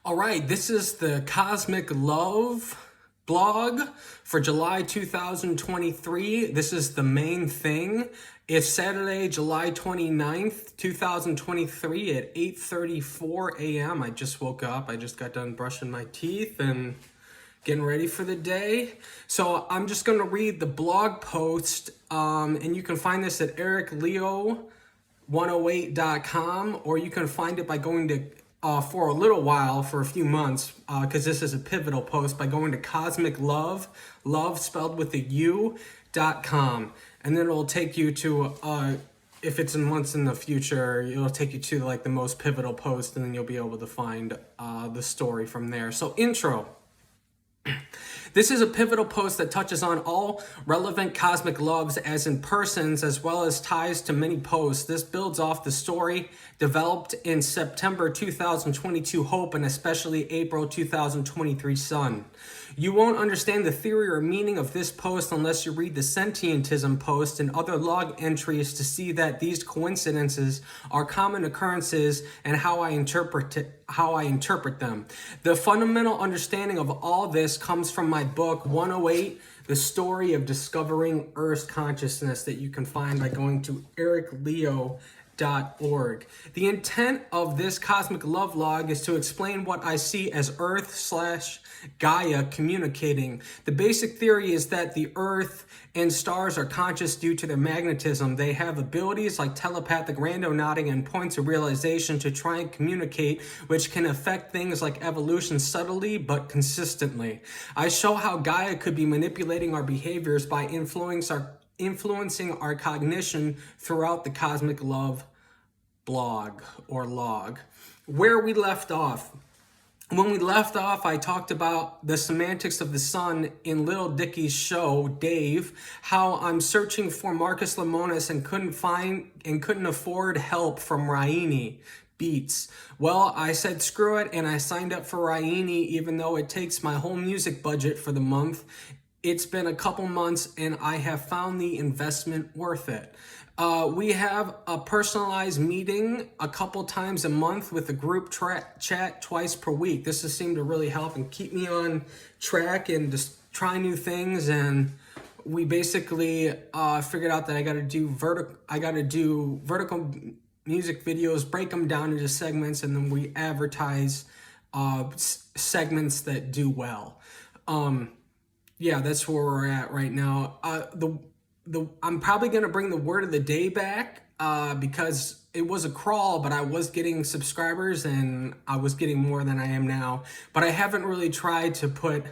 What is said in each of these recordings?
All right, this is the Cosmic Love blog for July 2023. This is the main thing. It's Saturday, July 29th, 2023 at 8:34 a.m. I just woke up. I just got done brushing my teeth and getting ready for the day. So I'm just going to read the blog post, and you can find this at ericleo108.com, or you can find it by going to for a little while, for a few months, because this is a pivotal post, by going to Cosmic Love, love spelled with a U.com. And then it'll take you to, if it's in months in the future, it'll take you to like the most pivotal post, and then you'll be able to find the story from there. So intro. This is a pivotal post that touches on all relevant cosmic loves as in persons, as well as ties to many posts. This builds off the story developed in September 2022 Hope, and especially April 2023 Sun. You won't understand the theory or meaning of this post unless you read the Sentientism post and other log entries to see that these coincidences are common occurrences and how I interpret them. The fundamental understanding of all this comes from my book 108, The Story of Discovering Earth's Consciousness, that you can find by going to ericleo.org. The intent of this cosmic love log is to explain what I see as Earth/Gaia communicating. The basic theory is that the Earth and stars are conscious due to their magnetism. They have abilities like telepathic randonauting and points of realization to try and communicate, which can affect things like evolution subtly but consistently. I show how Gaia could be manipulating our behaviors by influencing our cognition throughout the Cosmic Love blog or log. Where we left off. When we left off, I talked about the semantics of the sun in Lil Dicky's show, Dave, how I'm searching for Marcus Lemonis and couldn't afford help from Raini Beats. Well, I said screw it, and I signed up for Raini, even though it takes my whole music budget for the month. It's been a couple months, and I have found the investment worth it. We have a personalized meeting a couple times a month with a group chat twice per week. This has seemed to really help and keep me on track and just try new things. And we basically figured out that I got to do vertical music videos, break them down into segments, and then we advertise segments that do well. Yeah, that's where we're at right now. I'm probably going to bring the word of the day back because it was a crawl, but I was getting subscribers and I was getting more than I am now. But I haven't really tried to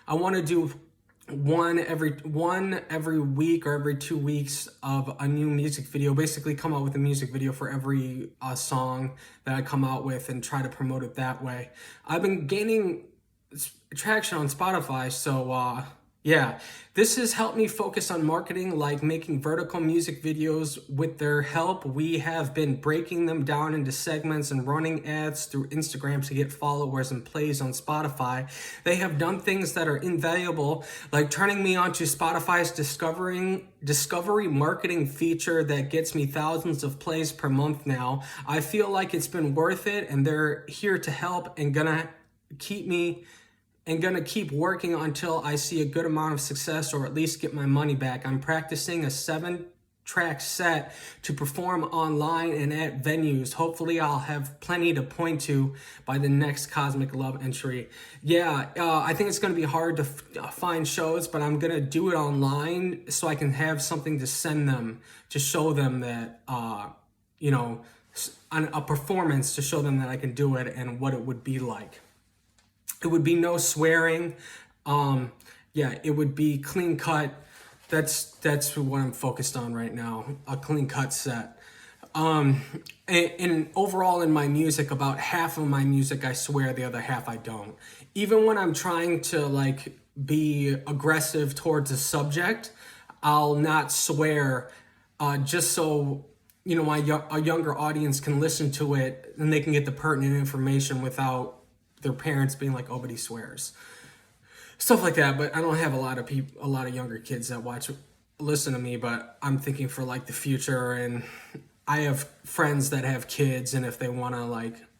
I want to do one every week or every 2 weeks of a new music video. Basically come out with a music video for every song that I come out with and try to promote it that way. I've been gaining traction on Spotify, so yeah, this has helped me focus on marketing, like making vertical music videos. With their help, we have been breaking them down into segments and running ads through Instagram to get followers and plays on Spotify. They have done things that are invaluable, like turning me onto Spotify's discovery marketing feature that gets me thousands of plays per month now. I feel like it's been worth it, and they're here to help and gonna keep working until I see a good amount of success, or at least get my money back. I'm practicing a 7-track set to perform online and at venues. Hopefully I'll have plenty to point to by the next Cosmic Love entry. Yeah, I think it's going to be hard to find shows, but I'm going to do it online so I can have something to send them, to show them that, a performance to show them that I can do it and what it would be like. It would be no swearing. It would be clean cut. That's what I'm focused on right now. A clean cut set. And overall in my music, about half of my music I swear, the other half I don't. Even when I'm trying to be aggressive towards a subject, I'll not swear, just so a younger audience can listen to it and they can get the pertinent information without their parents being like, oh, but he swears, stuff like that. But I don't have a lot of younger kids that listen to me, but I'm thinking for the future, and I have friends that have kids, and if they want to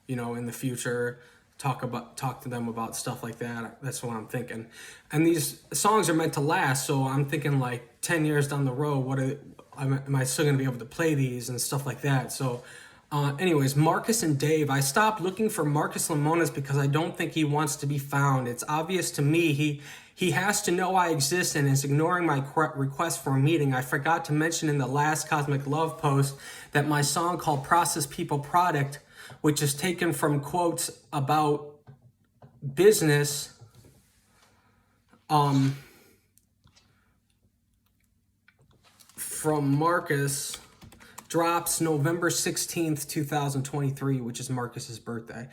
in the future talk to them about stuff like that. That's what I'm thinking. And these songs are meant to last, so I'm thinking like 10 years down the road, am I still gonna be able to play these and stuff like that? So anyways, Marcus and Dave. I stopped looking for Marcus Lemonis because I don't think he wants to be found. It's obvious to me he has to know I exist and is ignoring my request for a meeting. I forgot to mention in the last Cosmic Love post that my song called Process People Product, which is taken from quotes about business, from Marcus, drops November 16th, 2023, which is Marcus's birthday.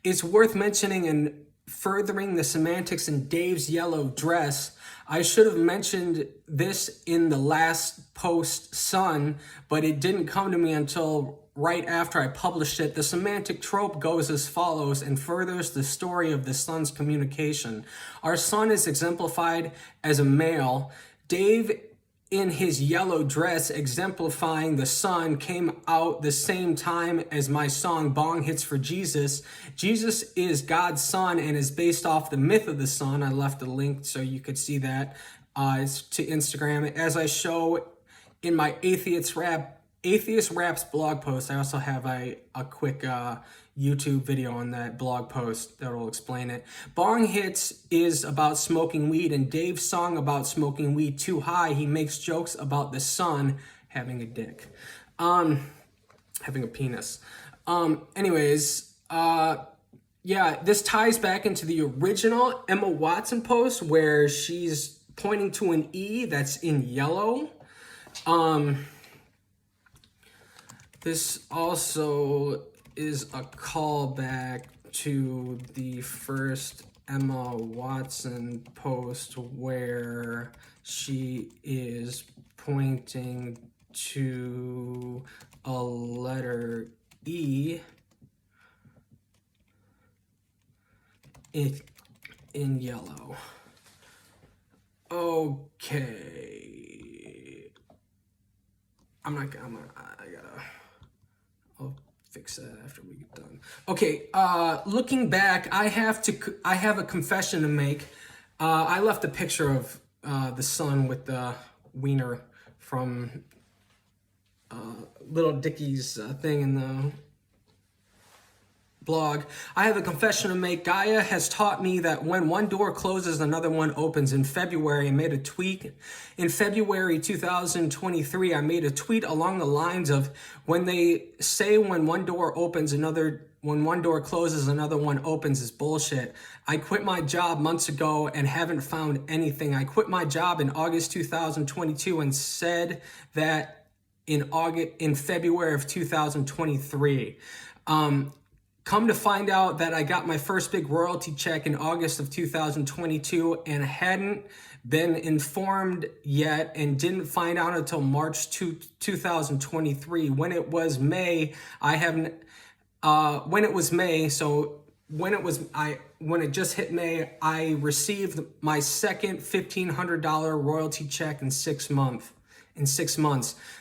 It's worth mentioning in furthering the semantics in Dave's yellow dress. I should have mentioned this in the last post, Sun, but it didn't come to me until right after I published it. The semantic trope goes as follows and furthers the story of the Sun's communication. Our Sun is exemplified as a male. Dave, in his yellow dress exemplifying the Sun, came out the same time as my song Bong Hits for Jesus. Jesus is God's son and is based off the myth of the sun. I left a link so you could see that to Instagram. As I show in my Atheist Raps blog post, I also have a quick YouTube video on that blog post that will explain it. Bong Hits is about smoking weed, and Dave's song about smoking weed too high. He makes jokes about the sun having a dick, having a penis. Anyways, yeah, this ties back into the original Emma Watson post where she's pointing to an E that's in yellow. This also is a callback to the first Emma Watson post where she is pointing to a letter E in yellow. Okay. I'll fix that after we get done. Okay, looking back, I have a confession to make. I left a picture of the sun with the wiener from Little Dicky's thing in the blog. I have a confession to make. Gaia has taught me that when one door closes, another one opens. In February, I made a tweet. In February 2023, I made a tweet along the lines of, when they say when one door opens, when one door closes, another one opens is bullshit. I quit my job months ago and haven't found anything. I quit my job in August 2022 and said that in February of 2023. Come to find out that I got my first big royalty check in August of 2022 and hadn't been informed yet and didn't find out until March 2023. When it was May, when it just hit May, I received my second $1,500 royalty check in 6 months.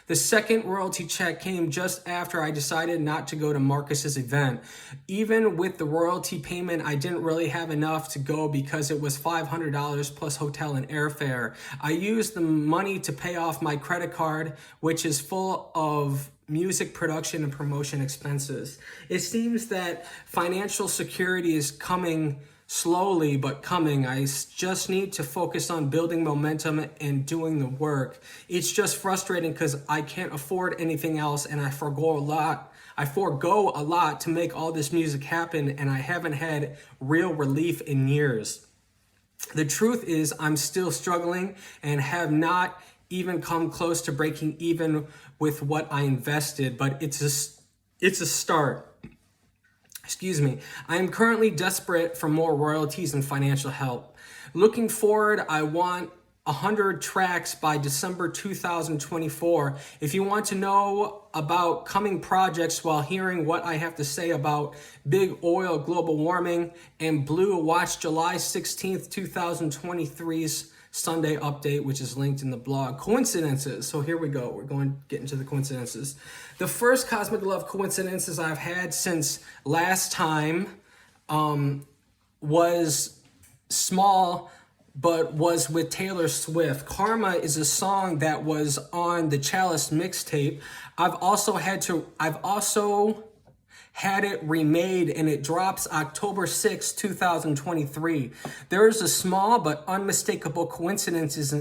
The second royalty check came just after I decided not to go to Marcus's event. Even with the royalty payment, I didn't really have enough to go because it was $500 plus hotel and airfare. I used the money to pay off my credit card, which is full of music production and promotion expenses. It seems that financial security is coming slowly, but coming. I just need to focus on building momentum and doing the work. It's just frustrating because I can't afford anything else and I forego a lot to make all this music happen, and I haven't had real relief in years. The truth is I'm still struggling and have not even come close to breaking even with what I invested, but it's a start. Excuse me. I am currently desperate for more royalties and financial help. Looking forward, I want 100 tracks by December 2024. If you want to know about coming projects while hearing what I have to say about big oil, global warming, and blue, watch July 16th, 2023's Sunday update, which is linked in the blog. Coincidences. So here we go. We're going to get into the coincidences. The first Cosmic Love coincidences I've had since last time was small, but was with Taylor Swift. Karma is a song that was on the Chalice mixtape. I've also had it remade, and it drops October 6, 2023. There is a small but unmistakable coincidence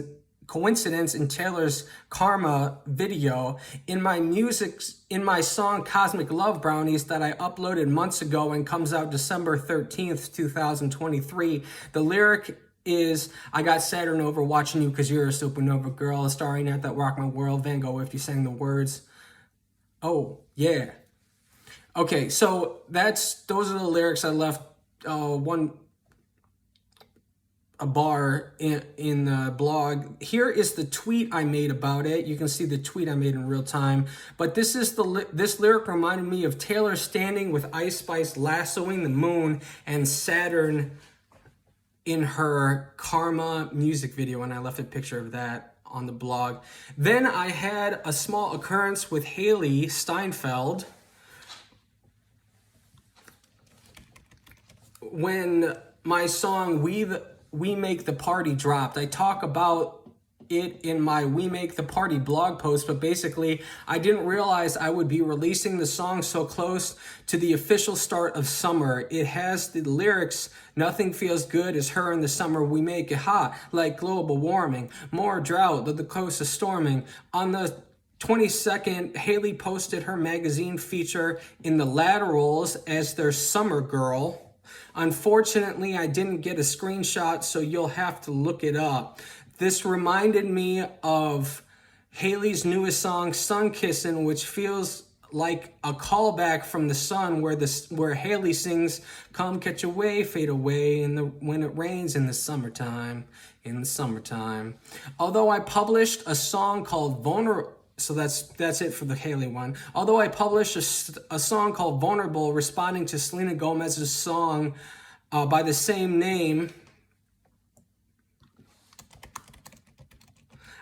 in Taylor's Karma video. In my song Cosmic Love Brownies that I uploaded months ago and comes out December 13th, 2023, the lyric is, I got Saturn over watching you because you're a supernova girl, a starry night that rocked my world, Van Gogh if you sang the words. Oh, yeah. Okay, so those are the lyrics. I left a bar in the blog. Here is the tweet I made about it. You can see the tweet I made in real time. But this lyric reminded me of Taylor standing with Ice Spice lassoing the moon and Saturn in her Karma music video, and I left a picture of that on the blog. Then I had a small occurrence with Hailee Steinfeld when my song We Make the Party dropped. I talk about it in my We Make the Party blog post, but basically I didn't realize I would be releasing the song so close to the official start of summer. It has the lyrics, nothing feels good as her in the summer, we make it hot like global warming, more drought, the coast is storming. On the 22nd, Hailee posted her magazine feature in the Laterals as their summer girl. Unfortunately, I didn't get a screenshot, so you'll have to look it up. This reminded me of Hailee's newest song, Sun Kissin', which feels like a callback from The Sun, where Hailee sings, "Come catch a wave, fade away when it rains in the summertime." Although I published a song called Vulnerable. So that's it for the Hailee one. Although I published a song called Vulnerable, responding to Selena Gomez's song by the same name,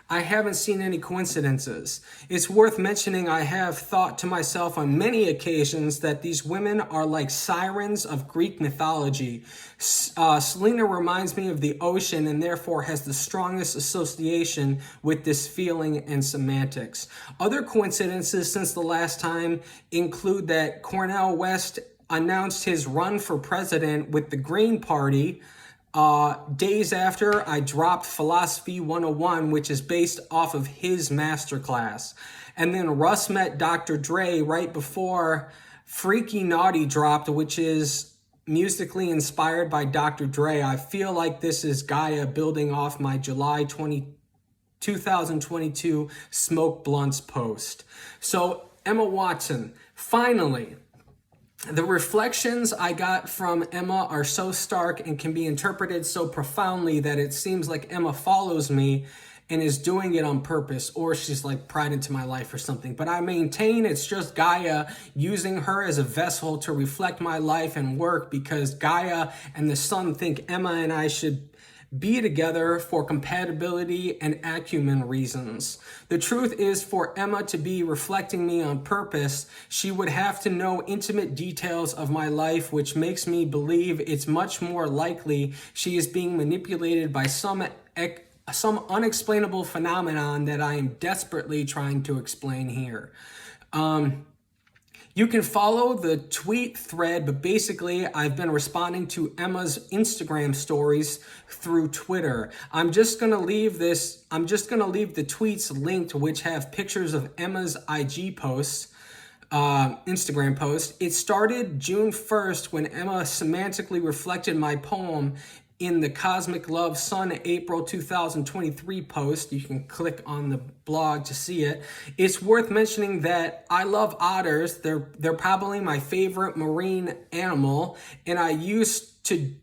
I haven't seen any coincidences. It's worth mentioning I have thought to myself on many occasions that these women are like sirens of Greek mythology. Selena reminds me of the ocean and therefore has the strongest association with this feeling and semantics. Other coincidences since the last time include that Cornel West announced his run for president with the Green Party days after I dropped Philosophy 101, which is based off of his masterclass. And then Russ met Dr. Dre right before Freaky Naughty dropped, which is musically inspired by Dr. Dre. I feel like this is Gaia building off my July 2022 Smoke Blunts post. So Emma Watson, finally. The reflections I got from Emma are so stark and can be interpreted so profoundly that it seems like Emma follows me and is doing it on purpose, or she's like pried into my life or something. But I maintain it's just Gaia using her as a vessel to reflect my life and work, because Gaia and the sun think Emma and I should be together for compatibility and acumen reasons. The truth is, for Emma to be reflecting me on purpose, she would have to know intimate details of my life, which makes me believe it's much more likely she is being manipulated by some unexplainable phenomenon that I am desperately trying to explain here. You can follow the tweet thread, but basically I've been responding to Emma's Instagram stories through Twitter. I'm just going to leave the tweets linked, which have pictures of Emma's IG posts, Instagram post. It started June 1st when Emma semantically reflected my poem in the Cosmic Love Sun April 2023 post. You can click on the blog to see it. It's worth mentioning that I love otters. They're probably my favorite marine animal, and I used to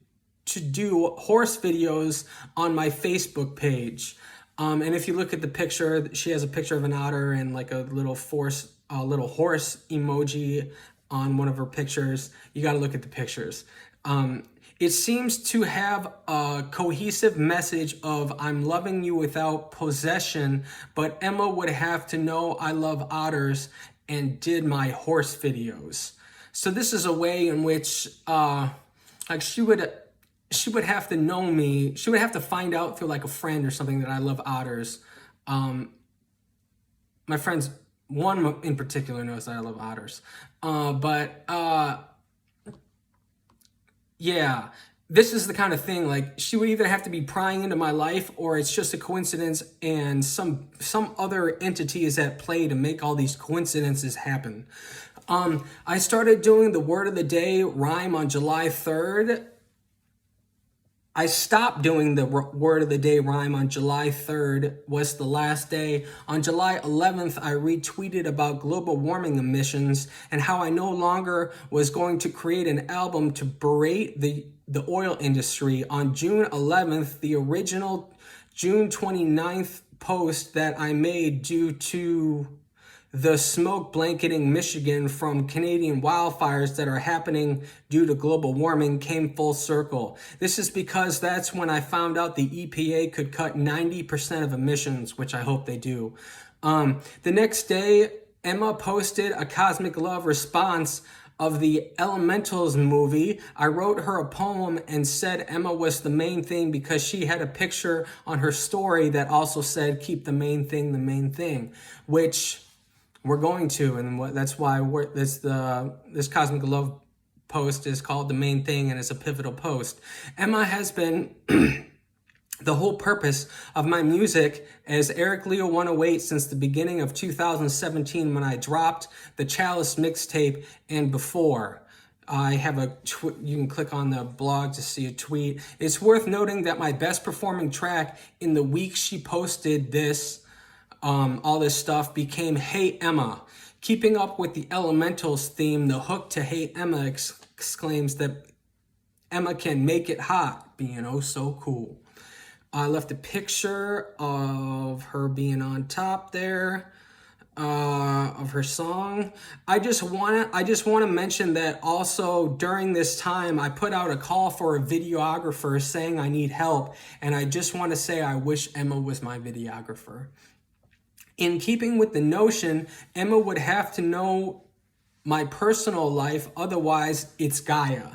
do horse videos on my Facebook page. And if you look at the picture, she has a picture of an otter and like a little horse emoji on one of her pictures. You got to look at the pictures. It seems to have a cohesive message of I'm loving you without possession, but Emma would have to know I love otters and did my horse videos. So this is a way in which Like she would have to know me. She would have to find out through like a friend or something that I love otters. My friends, one in particular knows that I love otters. Yeah, this is the kind of thing, like she would either have to be prying into my life or it's just a coincidence and some other entity is at play to make all these coincidences happen. I started doing the word of the day rhyme on July 3rd. I stopped doing the word of the day rhyme on July 3rd, was the last day. On July 11th, I retweeted about global warming emissions and how I no longer was going to create an album to berate the oil industry. On June 11th, the original June 29th post that I made due to the smoke blanketing Michigan from Canadian wildfires that are happening due to global warming came full circle. This is because that's when I found out the EPA could cut 90% of emissions, which I hope they do. The next day, Emma posted a Cosmic Love response of the Elementals movie. I wrote her a poem and said Emma was the main thing because she had a picture on her story that also said, keep the main thing, which we're going to, and that's why this Cosmic Love post is called The Main Thing and it's a pivotal post. Emma has been the whole purpose of my music as Eric Leo 108 since the beginning of 2017 when I dropped the Chalice mixtape and before. I have you can click on the blog to see a tweet. It's worth noting that my best performing track in the week she posted this all this stuff became Hey Emma. Keeping up with the Elementals theme, the hook to Hey Emma exclaims that Emma can make it hot, being oh so cool. I left a picture of her being on top there, of her song. I just want to mention that also during this time, I put out a call for a videographer saying I need help. And I just want to say I wish Emma was my videographer. In keeping with the notion, Emma would have to know my personal life, otherwise it's Gaia.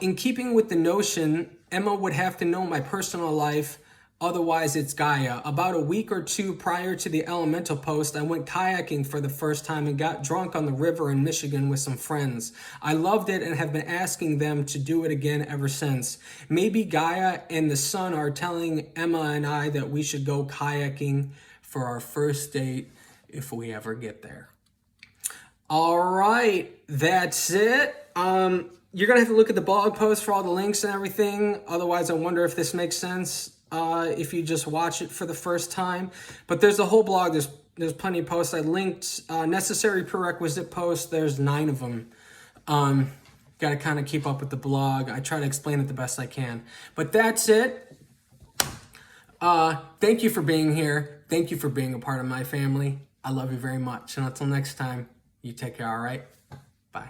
In keeping with the notion, Emma would have to know my personal life, otherwise it's Gaia. About a week or two prior to the Elemental post, I went kayaking for the first time and got drunk on the river in Michigan with some friends. I loved it and have been asking them to do it again ever since. Maybe Gaia and the sun are telling Emma and I that we should go kayaking for our first date if we ever get there. All right, that's it. You're gonna have to look at the blog post for all the links and everything. Otherwise, I wonder if this makes sense if you just watch it for the first time. But there's a whole blog. There's plenty of posts. I linked necessary prerequisite posts. There's 9 of them. Got to kind of keep up with the blog. I try to explain it the best I can. But that's it. Thank you for being here. Thank you for being a part of my family. I love you very much. And until next time, you take care, all right? Bye.